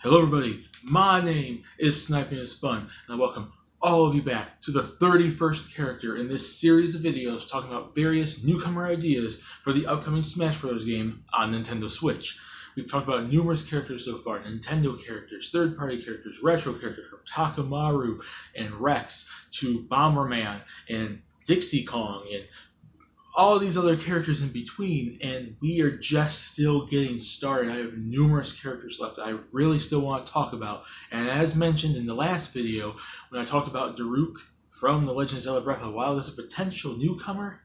Hello everybody, my name is Sniping is Fun, and I welcome all of you back to the 31st character in this series of videos talking about various newcomer ideas for the upcoming Smash Bros. Game on Nintendo Switch. We've talked about numerous characters so far, Nintendo characters, third-party characters, retro characters from Takamaru and Rex to Bomberman and Dixie Kong and all these other characters in between, and we are just still getting started. I have numerous characters left I really still want to talk about, and as mentioned in the last video, when I talked about Daruk from The Legend of Zelda Breath of the Wild as a potential newcomer,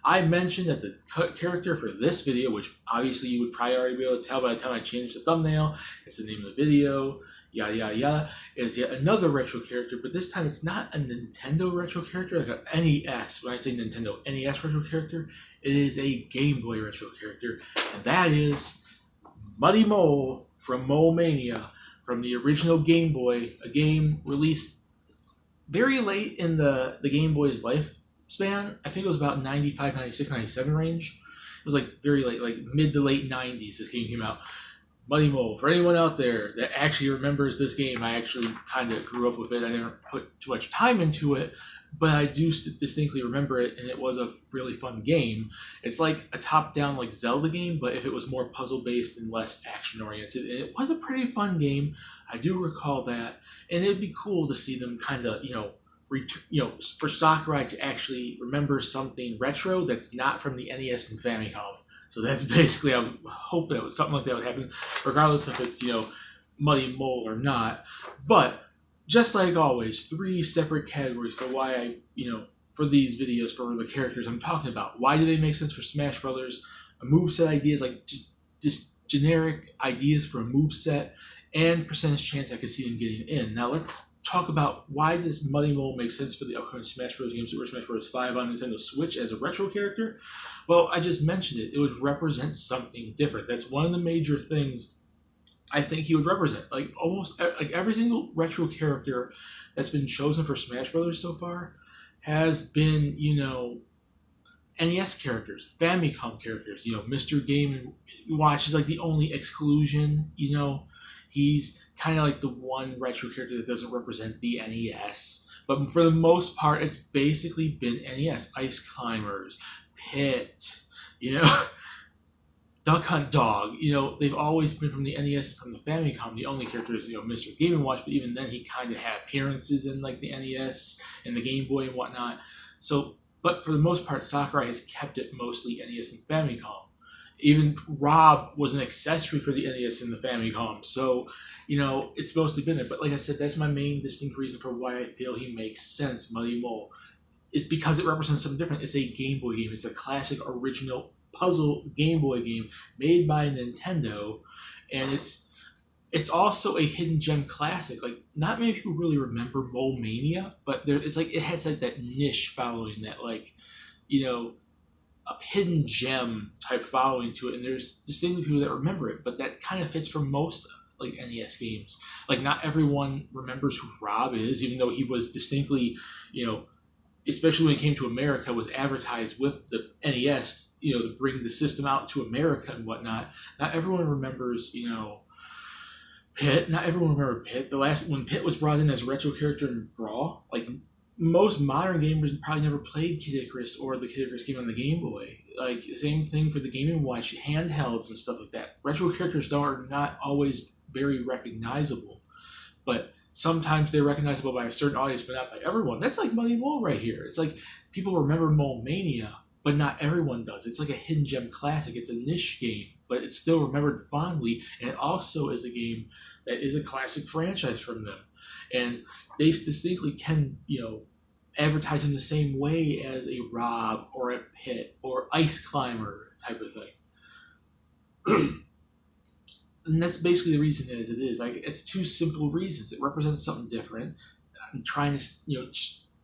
I mentioned that the character for this video, which obviously you would probably already be able to tell by the time I changed the thumbnail, it's the name of the video, yada yada yada, is yet another retro character, but this time it's not a Nintendo retro character like an NES. When I say Nintendo NES retro character, it is a Game Boy retro character, and that is Muddy Mole from Mole Mania, from the original Game Boy, a game released very late in the Game Boy's lifespan. I think it was about 95, 96, 97 range. It was like very late, like mid to late 90s this game came out. Muddy Mole, for anyone out there that actually remembers this game, I actually kind of grew up with it. I didn't put too much time into it, but I do distinctly remember it, and it was a really fun game. It's like a top-down like Zelda game, but if it was more puzzle-based and less action-oriented. And it was a pretty fun game. I do recall that, and it'd be cool to see them kind of, for Sakurai to actually remember something retro that's not from the NES and Famicom. So that's basically, I would hope that something like that would happen, regardless if it's, Muddy Mole or not. But just like always, three separate categories for why for these videos, for the characters I'm talking about. Why do they make sense for Smash Brothers? Moveset ideas, like just generic ideas for a moveset, and percentage chance I could see them getting in. Now let's talk about why does Muddy Mole make sense for the upcoming Smash Bros. Game, Super Smash Bros. 5 on Nintendo Switch as a retro character? Well, I just mentioned it. It would represent something different. That's one of the major things I think he would represent. Like almost like every single retro character that's been chosen for Smash Brothers so far has been, NES characters, Famicom characters. Mr. Game & Watch is like the only exclusion. He's kind of like the one retro character that doesn't represent the NES. But for the most part, it's basically been NES. Ice Climbers, Pit, Duck Hunt Dog. They've always been from the NES and from the Famicom. The only character is, Mr. Game & Watch, but even then he kind of had appearances in like the NES and the Game Boy and whatnot. So, but for the most part, Sakurai has kept it mostly NES and Famicom. Even Rob was an accessory for the NES and the Famicom, so it's mostly been there. But like I said, that's my main distinct reason for why I feel he makes sense. Muddy Mole is because it represents something different. It's a Game Boy game. It's a classic, original puzzle Game Boy game made by Nintendo, and it's also a hidden gem classic. Like not many people really remember Mole Mania, but it's like it has like that niche following, that like a hidden gem type following to it, and there's distinctly people that remember it, but that kind of fits for most like NES games. Like not everyone remembers who Rob is, even though he was distinctly, especially when it came to America, was advertised with the NES, to bring the system out to America and whatnot. Not everyone remembers, Pit. Not everyone remembered Pit. When Pit was brought in as a retro character in Brawl, like most modern gamers probably never played Kid Icarus or the Kid Icarus game on the Game Boy. Like same thing for the Game & Watch handhelds and stuff like that. Retro characters are not always very recognizable, but sometimes they're recognizable by a certain audience, but not by everyone. That's like Muddy Mole right here. It's like people remember Mole Mania, but not everyone does. It's like a hidden gem classic. It's a niche game, but it's still remembered fondly, and it also is a game that is a classic franchise from them. And they distinctly can, advertise in the same way as a Rob or a Pit or Ice Climber type of thing. And that's basically the reason it is. Like it's two simple reasons. It represents something different. I'm trying to,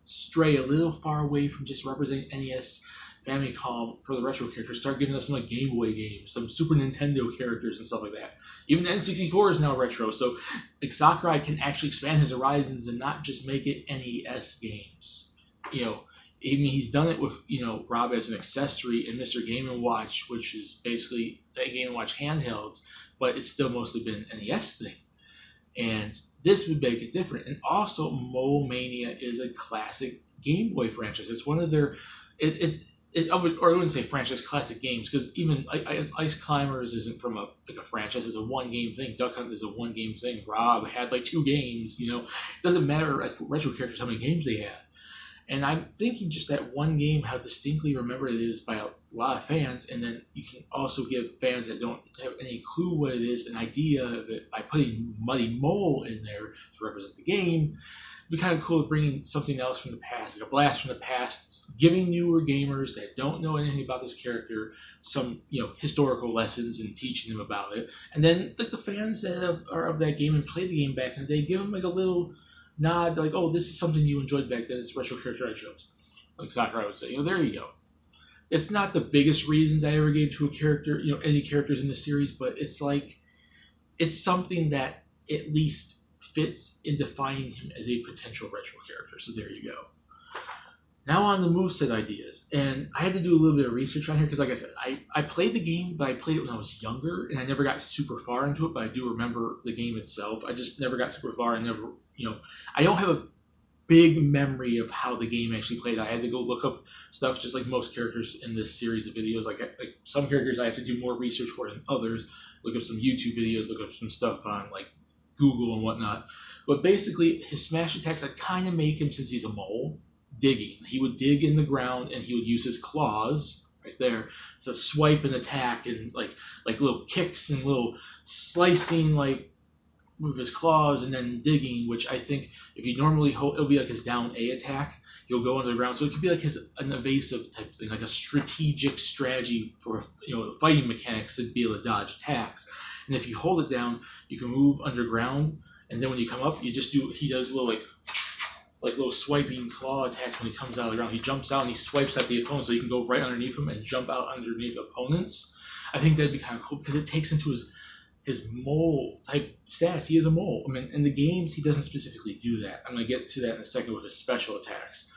stray a little far away from just representing NES, Famicom for the retro characters. Start giving us some like Game Boy games, some Super Nintendo characters and stuff like that. Even N64 is now retro, so like Sakurai can actually expand his horizons and not just make it NES games. He's done it with Rob as an accessory and Mr. Game & Watch, which is basically a Game & Watch handhelds, but it's still mostly been an NES thing. And this would make it different. And also, Mole Mania is a classic Game Boy franchise. It's one of their, I wouldn't say franchise, classic games, because even Ice Climbers isn't from a franchise. It's a one game thing. Duck Hunt is a one game thing. Rob had like 2 games. It doesn't matter like retro characters how many games they had. And I'm thinking just that one game, how distinctly remembered it is by a lot of fans, and then you can also give fans that don't have any clue what it is an idea of it by putting Muddy Mole in there to represent the game. It'd be kind of cool bringing something else from the past, like a blast from the past, giving newer gamers that don't know anything about this character some historical lessons and teaching them about it. And then like the fans that are of that game and played the game back in the day, give them like a little nod, like, oh, this is something you enjoyed back then. It's retro character I chose. Like Sakurai would say, there you go. It's not the biggest reasons I ever gave to a character, any characters in the series, but it's like, it's something that at least fits in defining him as a potential retro character. So there you go. Now on the moveset ideas. And I had to do a little bit of research on here because, like I said, I played the game, but I played it when I was younger, and I never got super far into it, but I do remember the game itself. I just never got super far and never, I don't have a big memory of how the game actually played. I had to go look up stuff, just like most characters in this series of videos. Like some characters I have to do more research for than others. Look up some YouTube videos, look up some stuff on like Google and whatnot. But basically, his smash attacks, I kind of make him, since he's a mole, digging. He would dig in the ground and he would use his claws right there to swipe and attack, and like little kicks and little slicing like with his claws, and then digging, which I think if you normally hold, it'll be like his down A attack. He'll go under the ground, so it could be like an evasive type thing, like a strategic strategy for fighting mechanics to be able to dodge attacks. And if you hold it down, you can move underground, and then when you come up, he does little like little swiping claw attacks when he comes out of the ground. He jumps out and he swipes at the opponent, so you can go right underneath him and jump out underneath opponents. I think that'd be kind of cool because it takes him to his mole type stats. He is a mole. I mean, in the games, he doesn't specifically do that. I'm going to get to that in a second with his special attacks.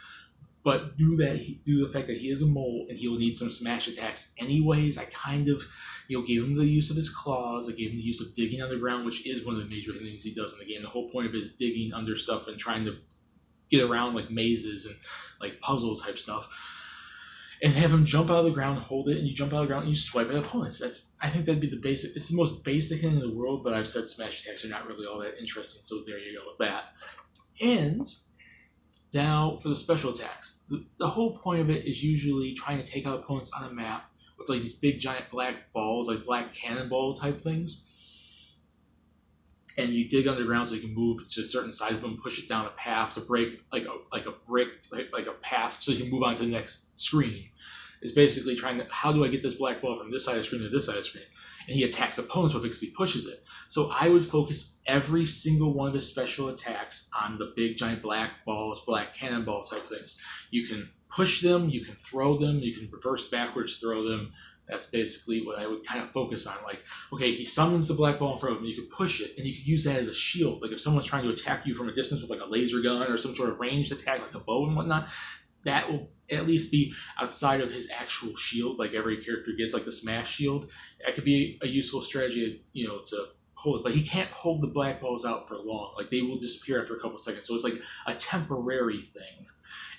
But due the fact that he is a mole and he'll need some smash attacks anyways, I kind of gave him the use of his claws. I gave him the use of digging underground, which is one of the major things he does in the game. The whole point of it is digging under stuff and trying to get around like mazes and like puzzle type stuff. And have him jump out of the ground, hold it, and you jump out of the ground and you swipe at opponents. I think that'd be the basic. It's the most basic thing in the world, but I've said smash attacks are not really all that interesting, so there you go with that. And now for the special attacks. The whole point of it is usually trying to take out opponents on a map with like these big giant black balls, like black cannonball type things. And you dig underground so you can move to a certain size of them, push it down a path to break like a brick, like a path, so you can move on to the next screen. It's basically trying to, how do I get this black ball from this side of the screen to this side of the screen? And he attacks opponents with it because he pushes it. So I would focus every single one of his special attacks on the big giant black balls, black cannonball type things. You can push them, you can throw them, you can reverse backwards throw them. That's basically what I would kind of focus on. Like, okay, he summons the black ball in front of him. You could push it, and you could use that as a shield. Like if someone's trying to attack you from a distance with like a laser gun or some sort of ranged attack, like a bow and whatnot, that will at least be outside of his actual shield. Like every character gets like the smash shield. That could be a useful strategy, to hold it. But he can't hold the black balls out for long. Like they will disappear after a couple seconds. So it's like a temporary thing.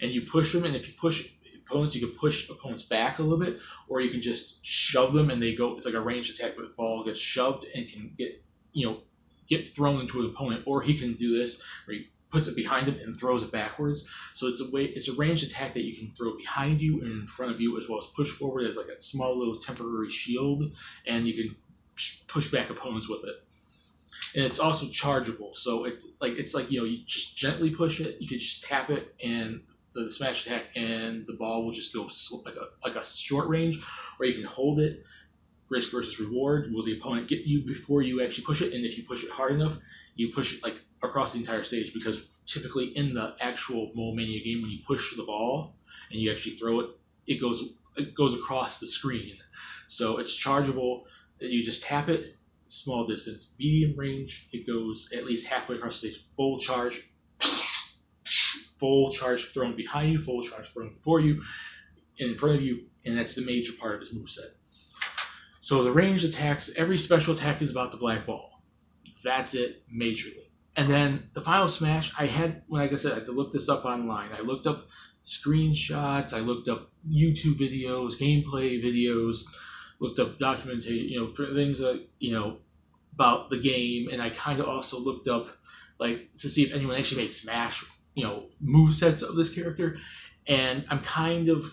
And you push them, and if you push opponents, you can push opponents back a little bit, or you can just shove them and they go. It's like a ranged attack, but the ball gets shoved and can get thrown into an opponent. Or he can do this where he puts it behind him and throws it backwards. So it's a ranged attack that you can throw behind you and in front of you, as well as push forward as like a small little temporary shield, and you can push back opponents with it. And it's also chargeable, so it's like you just gently push it. You can just tap it and the smash attack, and the ball will just go like a short range, or you can hold it. Risk versus reward. Will the opponent get you before you actually push it? And if you push it hard enough, you push it like across the entire stage, because typically in the actual Mole Mania game, when you push the ball and you actually throw it, it goes across the screen. So it's chargeable. You just tap it, small distance. Medium range, it goes at least halfway across the stage. Full charge. Full charge thrown behind you, full charge thrown before you, and in front of you, and that's the major part of his moveset. So the ranged attacks, every special attack is about the black ball. That's it, majorly. And then the Final Smash, I had, like I said, I had to look this up online. I looked up screenshots, I looked up YouTube videos, gameplay videos, looked up documentation, things that, about the game, and I kind of also looked up, like, to see if anyone actually made Smash, move sets of this character. And I'm kind of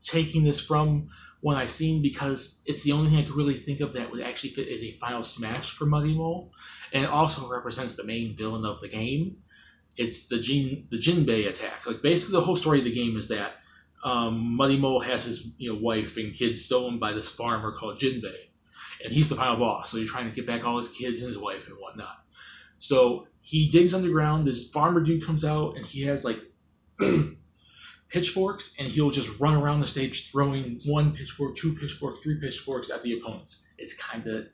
taking this from one I've seen because it's the only thing I could really think of that would actually fit as a Final Smash for Muddy Mole, and it also represents the main villain of the game. It's the Jinbei attack. Like, basically the whole story of the game is that Muddy Mole has his wife and kids stolen by this farmer called Jinbei, and he's the final boss. So you're trying to get back all his kids and his wife and whatnot. So he digs underground. This farmer dude comes out and he has like pitchforks, and he'll just run around the stage throwing 1 pitchfork, 2 pitchforks, 3 pitchforks at the opponents. It's kind of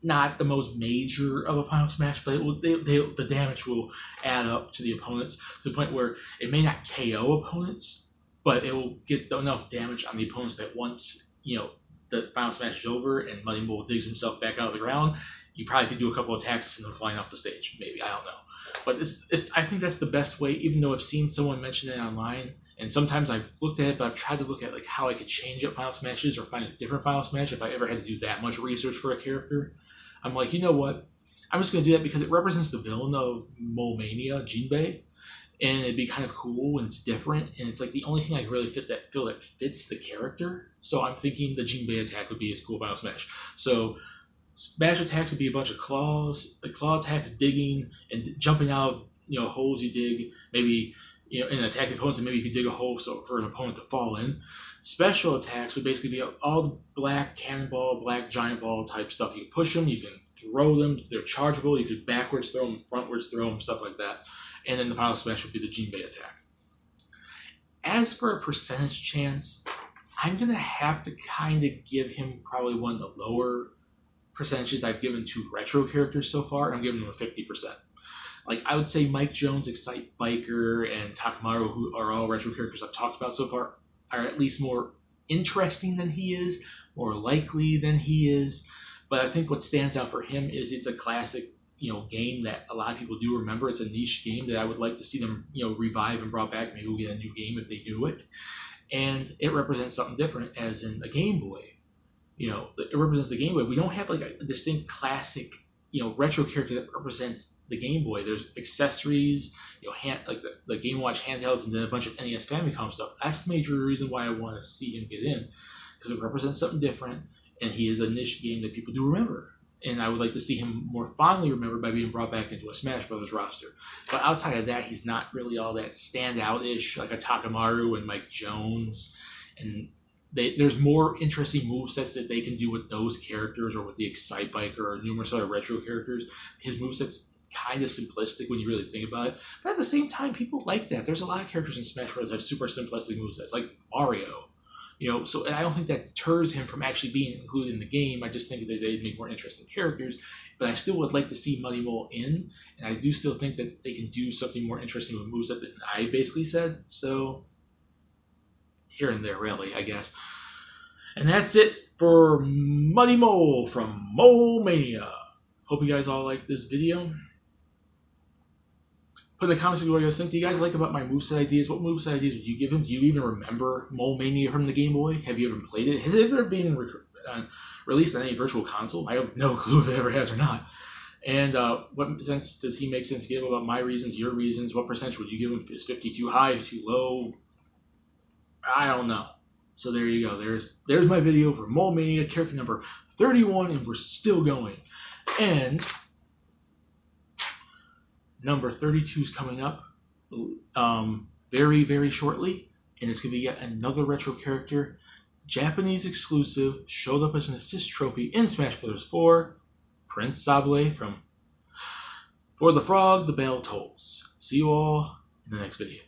not the most major of a Final Smash, but the damage will add up to the opponents to the point where it may not KO opponents, but it will get enough damage on the opponents that once the Final Smash is over and Muddy Mole digs himself back out of the ground, you probably could do a couple attacks and then flying off the stage. Maybe, I don't know. But it's I think that's the best way, even though I've seen someone mention it online. And sometimes I've looked at it, but I've tried to look at like how I could change up Final Smashes or find a different Final Smash if I ever had to do that much research for a character. I'm like, you know what? I'm just going to do that because it represents the villain of Mole Mania, Jinbei, and it'd be kind of cool and it's different, and it's like the only thing I really feel that fits the character. So I'm thinking the Jinbei attack would be his cool Final Smash. So Smash attacks would be a bunch of claws, the claw attacks, digging and jumping out of holes you dig, maybe and attacking opponents, and maybe you could dig a hole so for an opponent to fall in. Special attacks would basically be all the black cannonball, black giant ball type stuff. You can push them, you can throw them, they're chargeable, you could backwards throw them, frontwards throw them, stuff like that. And then the Final Smash would be the Jinbei attack. As for a percentage chance, I'm going to have to kind of give him probably one of the lower percentages I've given to retro characters so far. I'm giving him a 50%. Like, I would say Mike Jones, Excite Biker, and Takamaru, who are all retro characters I've talked about so far, are at least more interesting than he is, more likely than he is. But I think what stands out for him is it's a classic, game that a lot of people do remember. It's a niche game that I would like to see them, revive and brought back. Maybe we'll get a new game if they do it. And it represents something different, as in a Game Boy. It represents the Game Boy. We don't have like a distinct classic retro character that represents the Game Boy. There's accessories, like the Game & Watch handhelds, and then a bunch of NES Famicom stuff. That's the major reason why I want to see him get in, because it represents something different, and he is a niche game that people do remember. And I would like to see him more fondly remembered by being brought back into a Smash Brothers roster. But outside of that, he's not really all that standout-ish, like a Takamaru and Mike Jones. And there's more interesting movesets that they can do with those characters, or with the Excite Biker or numerous other retro characters. His moveset's kind of simplistic when you really think about it. But at the same time, people like that. There's a lot of characters in Smash Bros. That have super simplistic movesets, like Mario. So and I don't think that deters him from actually being included in the game. I just think that they'd make more interesting characters. But I still would like to see Muddy Mole in, and I do still think that they can do something more interesting with moveset than I basically said. So here and there, really, I guess. And that's it for Muddy Mole from Mole Mania. Hope you guys all like this video. Put in the comments what you guys think. Do you guys like about my moveset ideas? What moveset ideas would you give him? Do you even remember Mole Mania from the Game Boy? Have you ever played it? Has it ever been released on any virtual console? I have no clue if it ever has or not. And what sense does he make sense to give about my reasons, your reasons? What percentage would you give him? Is 50 too high, too low? I don't know. So there you go. There's my video for Mole Mania, character number 31, and we're still going. And number 32 is coming up very, very shortly, and it's going to be yet another retro character, Japanese exclusive, showed up as an assist trophy in Smash Bros. 4, Prince Sable from For the Frog, the Bell Tolls. See you all in the next video.